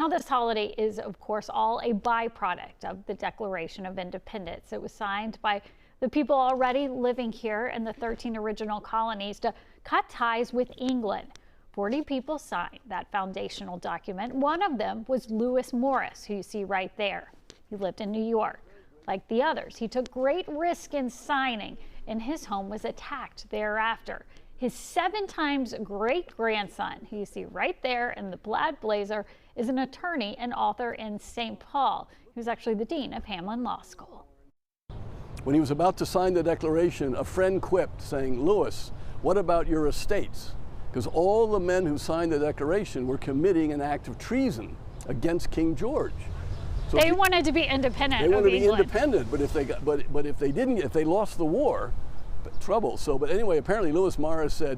Now this holiday is, of course, all a byproduct of the Declaration of Independence. It was signed by the people already living here in the 13 original colonies to cut ties with England. 40 people signed that foundational document. One of them was Lewis Morris, who you see right there. He lived in New York. Like the others, he took great risk in signing, and his home was attacked thereafter. His 7 times great-grandson, who you see right there in the plaid blazer, is an attorney and author in St. Paul. He was actually the dean of Hamline Law School. When he was about to sign the Declaration, a friend quipped, saying, "Lewis, what about your estates?" Because all the men who signed the Declaration were committing an act of treason against King George. So they wanted to be independent. They wanted to be England. independent, but if they didn't, if they lost the war, trouble. So, but anyway, apparently Lewis Morris said,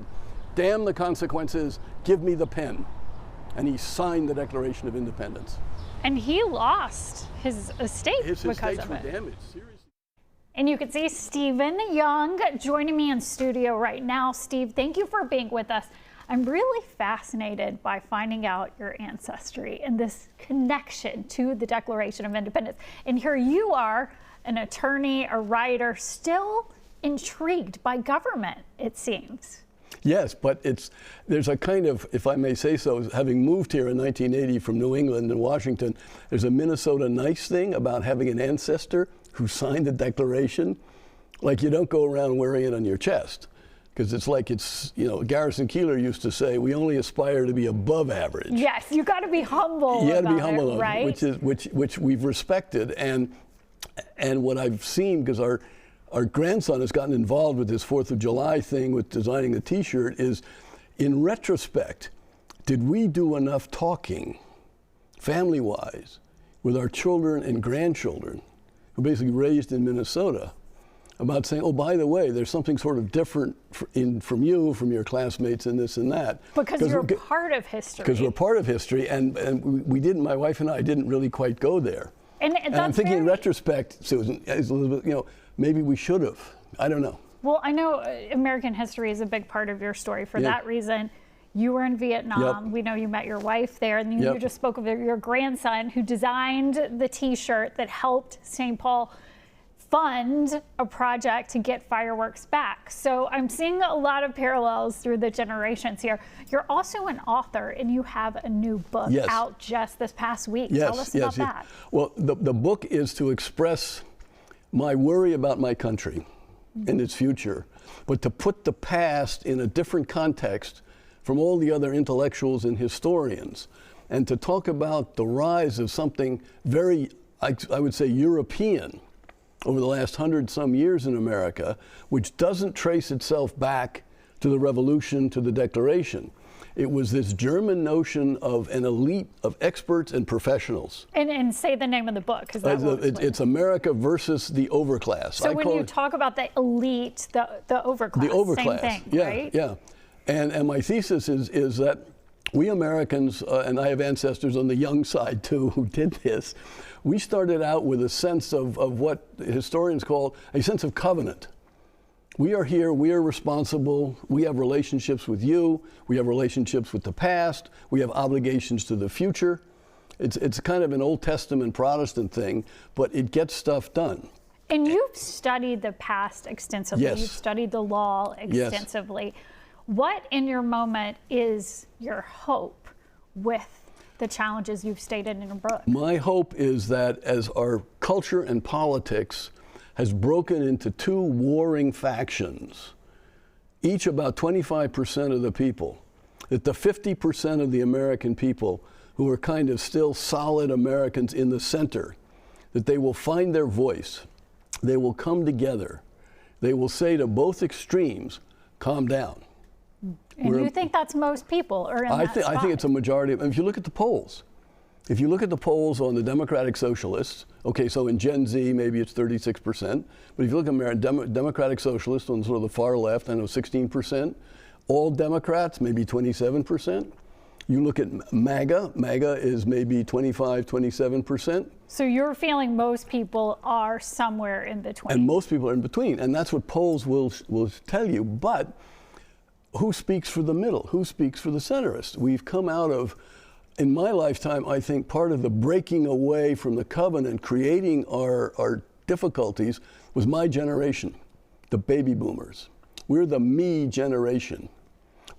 "Damn the consequences, give me the pen," and he signed the Declaration of Independence. And he lost his estate His because estates of were it. damaged, seriously. And you can see Stephen Young joining me in studio right now. Steve, thank you for being with us. I'm really fascinated by finding out your ancestry and this connection to the Declaration of Independence. And here you are, an attorney, a writer, still intrigued by government, it seems. Yes, but there's a kind of, if I may say so, having moved here in 1980 from New England and Washington, there's a Minnesota nice thing about having an ancestor who signed the Declaration. Like, you don't go around wearing it on your chest. Because it's like Garrison Keillor used to say, we only aspire to be above average. Yes, you got to be humble. You got to be humble, right? Which we've respected, and what I've seen, because our grandson has gotten involved with this 4th of July thing with designing the T-shirt, is, in retrospect, did we do enough talking, family-wise, with our children and grandchildren, who basically raised in Minnesota, about saying, oh, by the way, there's something sort of different from you, from your classmates, and this and that. Because you're part of history. Because we're part of history, and we didn't, my wife and I didn't really quite go there. And I'm thinking in retrospect, Susan, Elizabeth, maybe we should have. I don't know. Well, I know American history is a big part of your story. For that reason, you were in Vietnam. Yep. We know you met your wife there, and you just spoke of your grandson who designed the T-shirt that helped St. Paul fund a project to get fireworks back. So I'm seeing a lot of parallels through the generations here. You're also an author, and you have a new book out just this past week. Tell us about that. Well, the book is to express my worry about my country and its future, but to put the past in a different context from all the other intellectuals and historians, and to talk about the rise of something very, I would say, European over the last 100-some years in America, which doesn't trace itself back to the Revolution, to the Declaration. It was this German notion of an elite of experts and professionals. And say the name of the book, because it's America versus the Overclass. So when you talk about the elite, the Overclass, same thing, right? Yeah. And my thesis is that we Americans, and I have ancestors on the Young side too who did this, we started out with a sense of what historians call a sense of covenant. We are here, we are responsible, we have relationships with you, we have relationships with the past, we have obligations to the future. It's kind of an Old Testament Protestant thing, but it gets stuff done. And you've studied the past extensively. Yes. You've studied the law extensively. Yes. What in your moment is your hope with the challenges you've stated in your book? My hope is that as our culture and politics has broken into 2 warring factions, each about 25% of the people, that the 50% of the American people who are kind of still solid Americans in the center, that they will find their voice, they will come together, they will say to both extremes, calm down. And you think that's most people are in that spot? I think it's a majority. If you look at the polls, if you look at the polls on the Democratic Socialists, okay, so in Gen Z, maybe it's 36%, but if you look at Democratic Socialists on sort of the far left, I know 16%. All Democrats, maybe 27%. You look at MAGA is maybe 25, 27%. So you're feeling most people are somewhere in between. And most people are in between, and that's what polls will tell you. But who speaks for the middle? Who speaks for the centrists? We've come out of in my lifetime, I think part of the breaking away from the covenant, creating our difficulties, was my generation, the baby boomers. We're the me generation.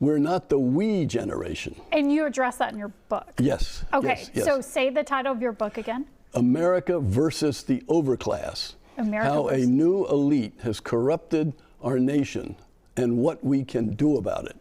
We're not the we generation. And you address that in your book. Yes. Okay, yes. So say the title of your book again. America versus the Overclass. How a new elite has corrupted our nation and what we can do about it.